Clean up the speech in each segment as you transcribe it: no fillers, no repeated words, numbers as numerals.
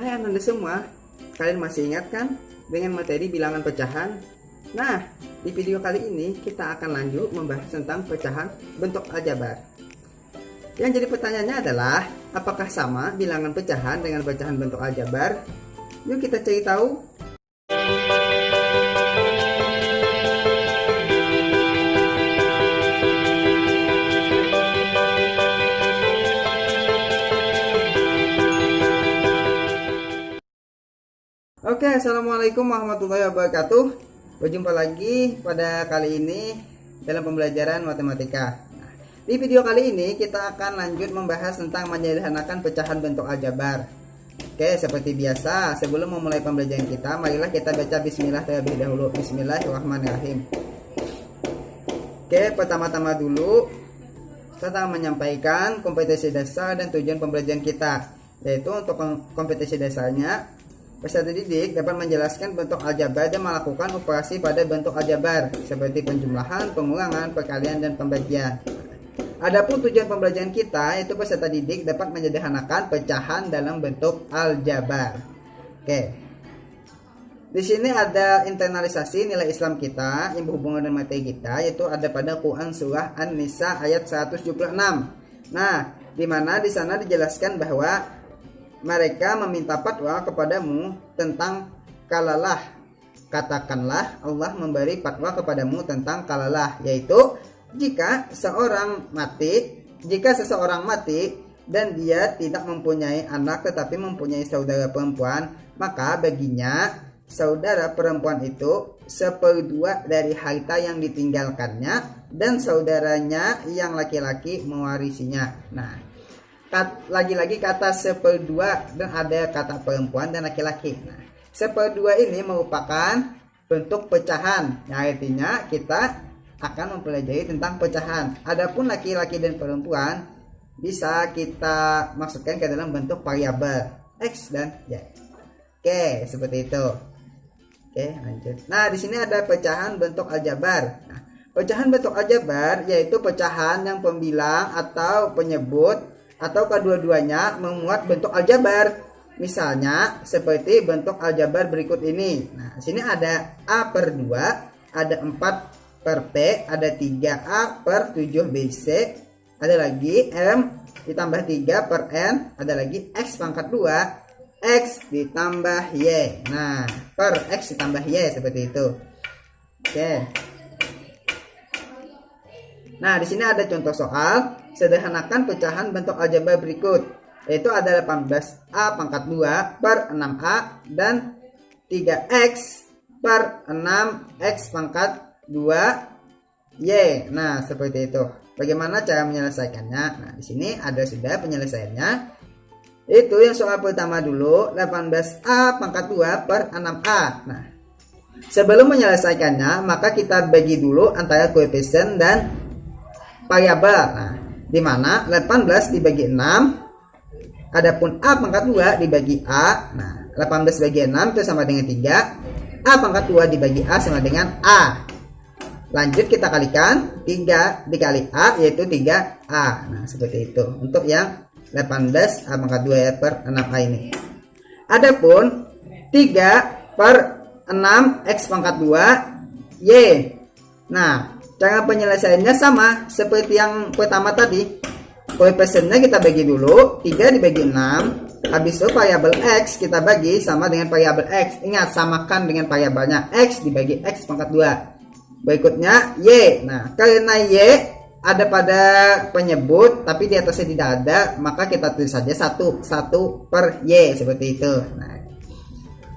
Hai Anda semua, kalian masih ingat kan dengan materi bilangan pecahan? Nah, di video kali ini kita akan lanjut membahas tentang pecahan bentuk aljabar. Yang jadi pertanyaannya adalah, apakah sama bilangan pecahan dengan pecahan bentuk aljabar? Yuk kita cari tahu. Oke, assalamualaikum warahmatullahi wabarakatuh. Berjumpa lagi pada kali ini dalam pembelajaran matematika. Nah, di video kali ini kita akan lanjut membahas tentang menyederhanakan pecahan bentuk aljabar. Oke, seperti biasa, sebelum memulai pembelajaran kita, marilah kita baca bismillah terlebih dahulu. Bismillahirrahmanirrahim. Oke, pertama-tama dulu kita menyampaikan kompetensi dasar dan tujuan pembelajaran kita. Yaitu untuk kompetensi dasarnya, peserta didik dapat menjelaskan bentuk aljabar dan melakukan operasi pada bentuk aljabar seperti penjumlahan, pengurangan, perkalian, dan pembagian. Adapun tujuan pembelajaran kita yaitu peserta didik dapat menyederhanakan pecahan dalam bentuk aljabar. Oke. Di sini ada internalisasi nilai Islam kita yang berhubungan dengan materi kita, yaitu ada pada Quran surah An-Nisa ayat 176. Nah, di mana di sana dijelaskan bahwa mereka meminta fatwa kepadamu tentang kalalah. Katakanlah Allah memberi fatwa kepadamu tentang kalalah, yaitu jika seseorang mati dan dia tidak mempunyai anak tetapi mempunyai saudara perempuan, maka baginya saudara perempuan itu 1/2 dari harta yang ditinggalkannya dan saudaranya yang laki-laki mewarisinya. Nah, lagi-lagi kata 1/2 dan ada kata perempuan dan laki-laki. Nah, 1/2 ini merupakan bentuk pecahan, yang artinya kita akan mempelajari tentang pecahan. Adapun laki-laki dan perempuan bisa kita masukkan ke dalam bentuk variabel X dan Y. Oke, seperti itu. Oke, lanjut. Nah, di sini ada pecahan bentuk aljabar. Nah, pecahan bentuk aljabar yaitu pecahan yang pembilang atau penyebut atau kedua-duanya memuat bentuk aljabar. Misalnya seperti bentuk aljabar berikut ini. Nah, sini ada A/2, ada 4/P, ada 3A/7BC, ada lagi M ditambah 3/N, ada lagi X pangkat 2, X ditambah Y. Nah, per X ditambah Y seperti itu. Oke. Nah, di sini ada contoh soal. Sederhanakan pecahan bentuk aljabar berikut, yaitu ada 18A pangkat 2 per 6A dan 3X per 6X pangkat 2Y. Nah, seperti itu. Bagaimana cara menyelesaikannya? Nah, di sini ada sudah penyelesaiannya. Itu yang soal pertama dulu, 18A pangkat 2 per 6A. Nah, sebelum menyelesaikannya, maka kita bagi dulu antara koefisien dan variabel. Nah, di mana 18 dibagi 6, adapun A pangkat 2 dibagi A. Nah, 18 bagi 6 itu sama dengan 3. A pangkat 2 dibagi A sama dengan A. Lanjut kita kalikan, 3 dikali A yaitu 3A. Nah, seperti itu untuk yang 18 A pangkat 2 per 6A ini. Adapun 3 per 6 X pangkat 2 Y. Nah, cara penyelesaiannya sama seperti yang pertama tadi. Koefisiennya kita bagi dulu, 3 dibagi 6. Habis itu variabel X kita bagi sama dengan variabel X. Ingat, samakan dengan variabelnya X dibagi X pangkat 2. Berikutnya Y. Nah, karena Y ada pada penyebut tapi di atasnya tidak ada, maka kita tulis saja 1 per Y seperti itu. Nah,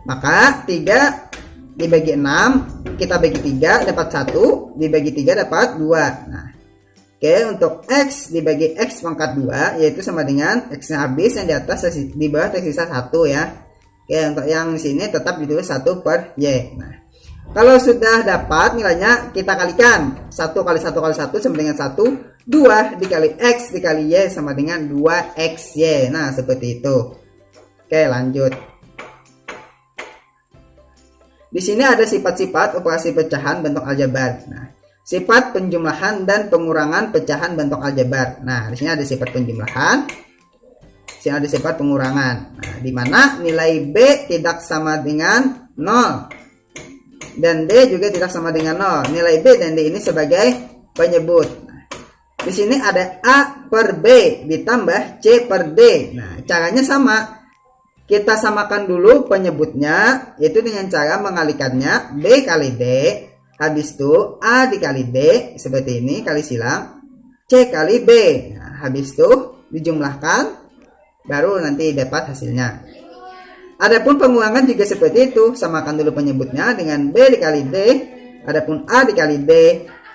maka 3 dibagi 6 kita bagi 3 dapat 1, dibagi 3 dapat 2. Nah, oke, untuk X dibagi X pangkat 2 yaitu sama dengan X nya habis, yang di atas di bawah tersisa 1 ya. Oke, untuk yang sini tetap ditulis 1 per Y. Nah, kalau sudah dapat nilainya kita kalikan, 1 kali 1 kali 1 sama dengan 1, 2 dikali X dikali Y sama dengan 2XY. Nah, seperti itu. Oke, lanjut. Di sini ada sifat-sifat operasi pecahan bentuk aljabar. Nah, sifat penjumlahan dan pengurangan pecahan bentuk aljabar. Nah, di sini ada sifat penjumlahan, Sini ada sifat pengurangan. Nah, di mana nilai B tidak sama dengan 0 dan D juga tidak sama dengan 0. Nilai B dan D ini sebagai penyebut. Nah, di sini ada A per B ditambah C per D. Nah, caranya sama. Kita samakan dulu penyebutnya, yaitu dengan cara mengalikannya B kali D. Habis itu A dikali D seperti ini, kali silang, C kali B. Nah, habis itu dijumlahkan, baru nanti dapat hasilnya. Adapun pengulangan juga seperti itu, samakan dulu penyebutnya dengan B dikali D, adapun A dikali D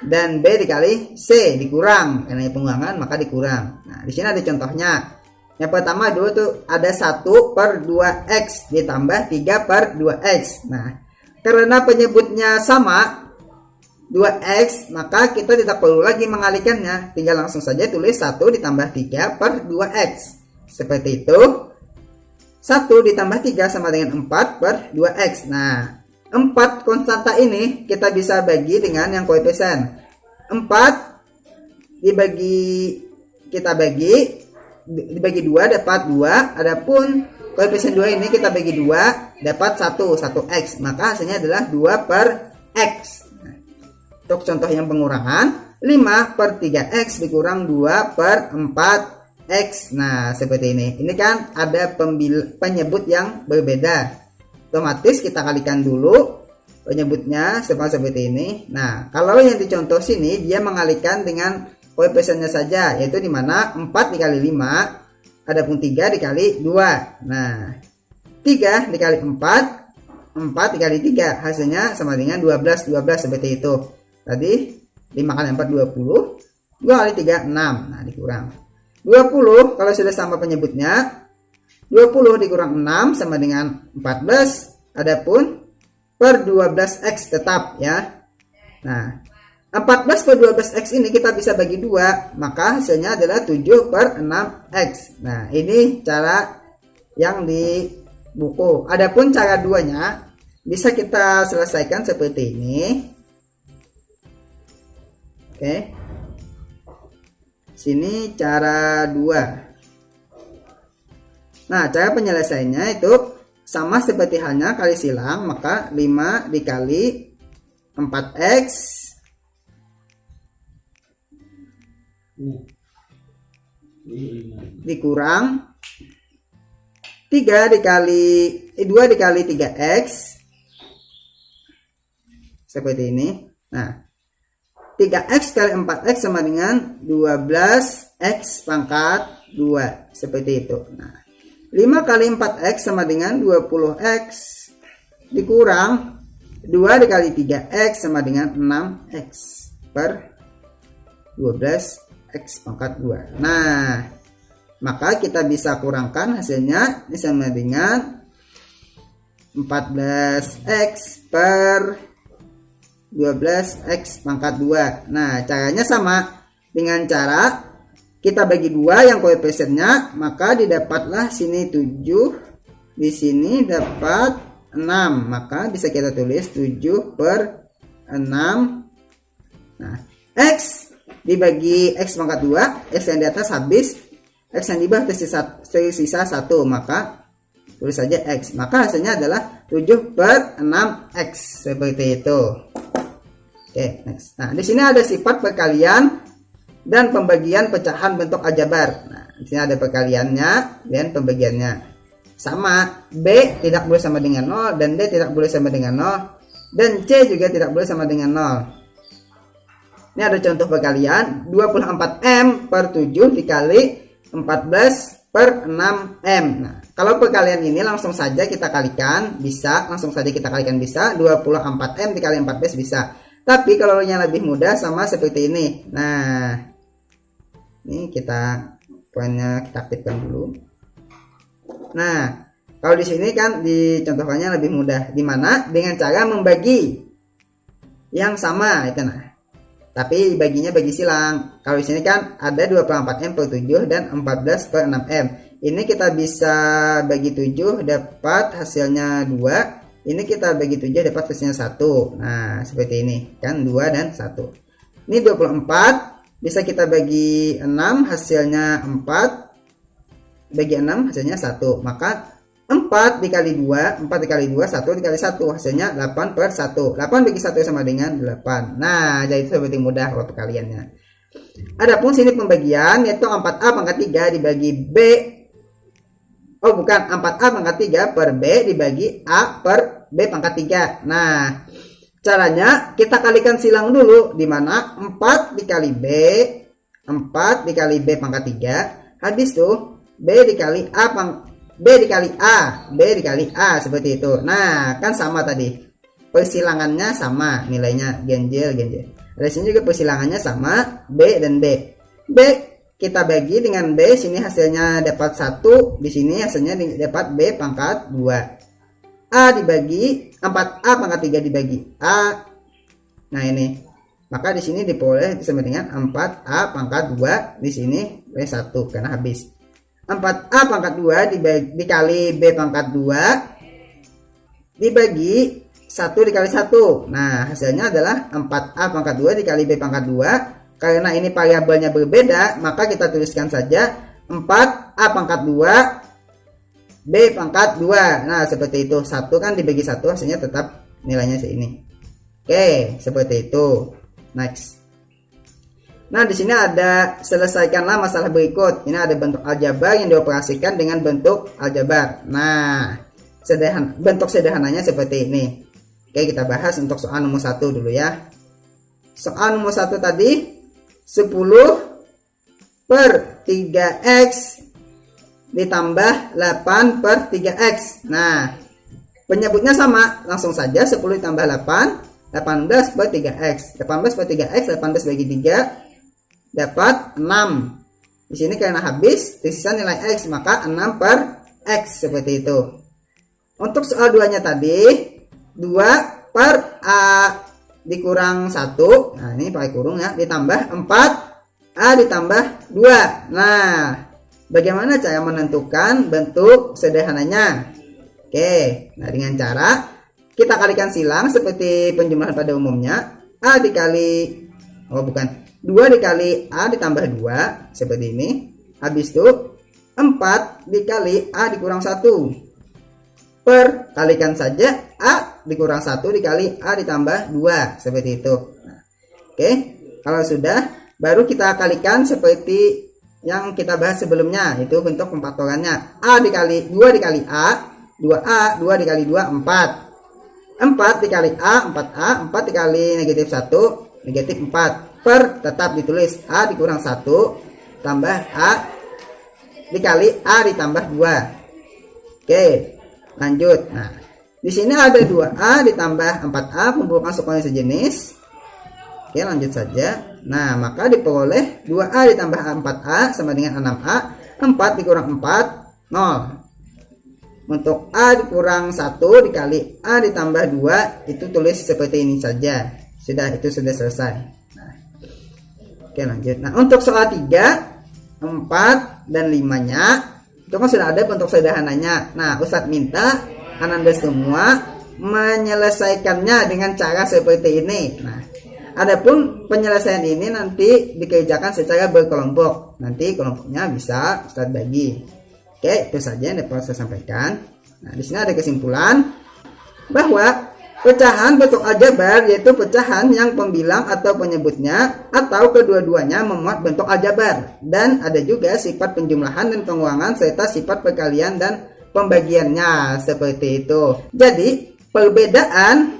dan B dikali C dikurang, karena pengulangan maka dikurang. Nah, di sini ada contohnya. Yang pertama dulu tuh ada 1 per 2x ditambah 3 per 2x. Nah, karena penyebutnya sama 2x, maka kita tidak perlu lagi mengalihkannya, tinggal langsung saja tulis 1 ditambah 3 per 2x. Seperti itu. 1 ditambah 3 sama dengan 4 per 2x. Nah, 4 konstanta ini kita bisa bagi dengan yang koefisien. 4 dibagi 2 dapat 2. Adapun koefisien 2 ini kita bagi 2 dapat 1x. Maka hasilnya adalah 2 per x. Untuk contoh yang pengurangan, 5 per 3x dikurang 2 per 4x. Nah, seperti ini. Ini kan ada penyebut yang berbeda. Otomatis kita kalikan dulu penyebutnya seperti ini. Nah, kalau yang dicontoh sini dia mengalihkan dengan koefisiennya saja, yaitu di mana 4 dikali 5, adapun 3 dikali 2. Nah, 3 dikali 4, 4 dikali 3, hasilnya sama dengan 12 seperti itu. Tadi 5 kali 4 20, 2 kali 3 6. Nah, dikurang 20. Kalau sudah sama penyebutnya, 20 dikurang 6 sama dengan 14. Adapun per 12x tetap ya. Nah, 14 per 12x ini kita bisa bagi 2, maka hasilnya adalah 7 per 6x. Nah, ini cara yang di buku. Adapun cara duanya bisa kita selesaikan seperti ini. Oke. Sini cara 2. Nah, cara penyelesaiannya itu sama seperti halnya kali silang, maka 5 dikali 4x dikurang 2 dikali 3x seperti ini. Nah, 3x kali 4x sama dengan 12x pangkat 2 seperti itu. Nah, 5 kali 4x sama dengan 20x dikurang 2 dikali 3x sama dengan 6x per 12x pangkat 2. Nah, maka kita bisa kurangkan hasilnya ini sama dengan 14x per 12x pangkat 2. Nah, caranya sama dengan cara kita bagi 2 yang koefisiennya, maka didapatlah sini 7, di sini dapat 6, maka bisa kita tulis 7 per 6. Nah, x dibagi x pangkat 2, x yang di atas habis, x yang di bawah tersisa 1, maka tulis saja x. Maka hasilnya adalah 7 per 6x seperti itu. Oke, next. Nah, di sini ada sifat perkalian dan pembagian pecahan bentuk aljabar. Nah, di sini ada perkaliannya dan pembagiannya. Sama, B tidak boleh sama dengan 0 dan D tidak boleh sama dengan 0 dan C juga tidak boleh sama dengan 0. Ini ada contoh perkalian, 24M per 7 dikali 14 per 6M. Nah, kalau perkalian ini langsung saja kita kalikan, bisa. Langsung saja kita kalikan bisa, 24M dikali 14 bisa. Tapi kalau yang lebih mudah sama seperti ini. Nah, ini kita poinnya kita aktifkan dulu. Nah, kalau di sini kan dicontohkannya lebih mudah, dimana dengan cara membagi yang sama itu. Nah, tapi baginya bagi silang. Kalau di sini kan ada 24M per 7 dan 14 per 6M. Ini kita bisa bagi 7 dapat hasilnya 2. Ini kita bagi 7 dapat hasilnya 1. Nah, seperti ini kan 2 dan 1. Ini 24 bisa kita bagi 6 hasilnya 4. bagi 6 hasilnya 1. Maka 4 dikali 2, 4 dikali 2, 1 dikali 1 hasilnya 8 per 1. 8 bagi 1 sama dengan 8. Nah, jadi itu lebih mudah kalau kaliannya. Adapun sini pembagian yaitu 4A pangkat 3 dibagi B. Oh bukan, 4A pangkat 3 per B dibagi A per B pangkat 3. Nah, caranya kita kalikan silang dulu, dimana 4 dikali B, 4 dikali B pangkat 3, habis tuh B dikali A B dikali A seperti itu. Nah, kan sama tadi. Persilangannya sama, nilainya ganjil. Di sini juga persilangannya sama, B dan B. B kita bagi dengan B, sini hasilnya dapat 1, di sini hasilnya dapat B pangkat 2. A dibagi 4A pangkat 3 dibagi A. Nah, ini. Maka di sini diperoleh sama dengan 4A pangkat 2, di sini B1 karena habis. 4A pangkat 2 dikali B pangkat 2 dibagi 1 dikali 1. Nah, hasilnya adalah 4A pangkat 2 dikali B pangkat 2. Karena ini variabelnya berbeda, maka kita tuliskan saja 4A pangkat 2 B pangkat 2. Nah, seperti itu. 1 kan dibagi 1 hasilnya tetap nilainya segini. Oke, seperti itu. Next. Nah, di sini ada selesaikanlah masalah berikut. Ini ada bentuk aljabar yang dioperasikan dengan bentuk aljabar. Nah, bentuk sederhananya seperti ini. Oke, kita bahas untuk soal nomor 1 dulu ya. Soal nomor 1 tadi 10 per 3x ditambah 8 per 3x. Nah, penyebutnya sama, langsung saja 10 ditambah 8, 18 per 3x. 18 per 3x, 18 bagi 3 dapat 6. Di sini karena habis tersisa nilai x, maka 6 per x seperti itu. Untuk soal 2-nya tadi 2 per a dikurang 1. Nah, ini pakai kurung ya, ditambah 4 a ditambah 2. Nah, bagaimana cara menentukan bentuk sederhananya? Oke, nah dengan cara kita kalikan silang seperti penjumlahan pada umumnya. A dikali 2 dikali A ditambah 2 seperti ini. Habis itu 4 dikali A dikurang 1 per, kalikan saja A dikurang 1 dikali A ditambah 2 seperti itu. Nah, oke, kalau sudah baru kita kalikan seperti yang kita bahas sebelumnya, itu bentuk pemfaktorannya. A dikali 2 dikali A 2A, 2 dikali 2 4 dikali A 4A, 4 dikali negatif 1 negatif 4 per, tetap ditulis A dikurang 1 tambah A dikali A ditambah 2. Oke, lanjut. Nah, di sini ada 2A ditambah 4A pembukaan sukunya sejenis. Oke, lanjut saja. Nah, maka diperoleh 2A ditambah 4A sama dengan 6A. 4 dikurang 4 0. Untuk A dikurang 1 dikali A ditambah 2 itu tulis seperti ini saja. Itu sudah selesai. Oke, lanjut. Nah, untuk soal 3, 4, dan 5-nya itu kan sudah ada bentuk sederhananya. Nah, Ustadz minta Ananda semua menyelesaikannya dengan cara seperti ini. Nah, adapun penyelesaian ini nanti dikerjakan secara berkelompok. Nanti kelompoknya bisa Ustadz bagi. Oke, itu saja yang dapat saya sampaikan. Nah, di sini ada kesimpulan bahwa pecahan bentuk aljabar yaitu pecahan yang pembilang atau penyebutnya atau kedua-duanya memuat bentuk aljabar, dan ada juga sifat penjumlahan dan pengulangan serta sifat perkalian dan pembagiannya seperti itu. Jadi perbedaan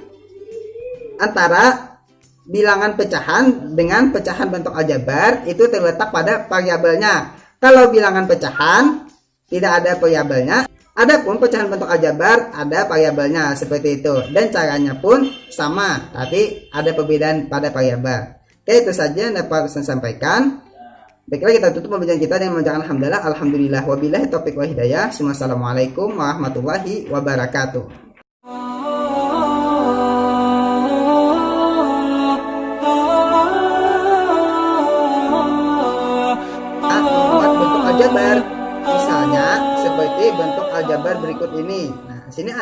antara bilangan pecahan dengan pecahan bentuk aljabar itu terletak pada variabelnya. Kalau bilangan pecahan tidak ada variabelnya. Adapun pecahan bentuk aljabar ada variabelnya seperti itu, dan caranya pun sama, tapi ada perbedaan pada variabel. Oke, itu saja yang dapat saya sampaikan. Baiklah, kita tutup pembelajaran kita dengan mengucapkan alhamdulillah wabillahi taufiq wa hidayah. Wassalamualaikum warahmatullahi wabarakatuh. Bentuk aljabar misalnya seperti bentuk aljabar berikut ini. Nah, sini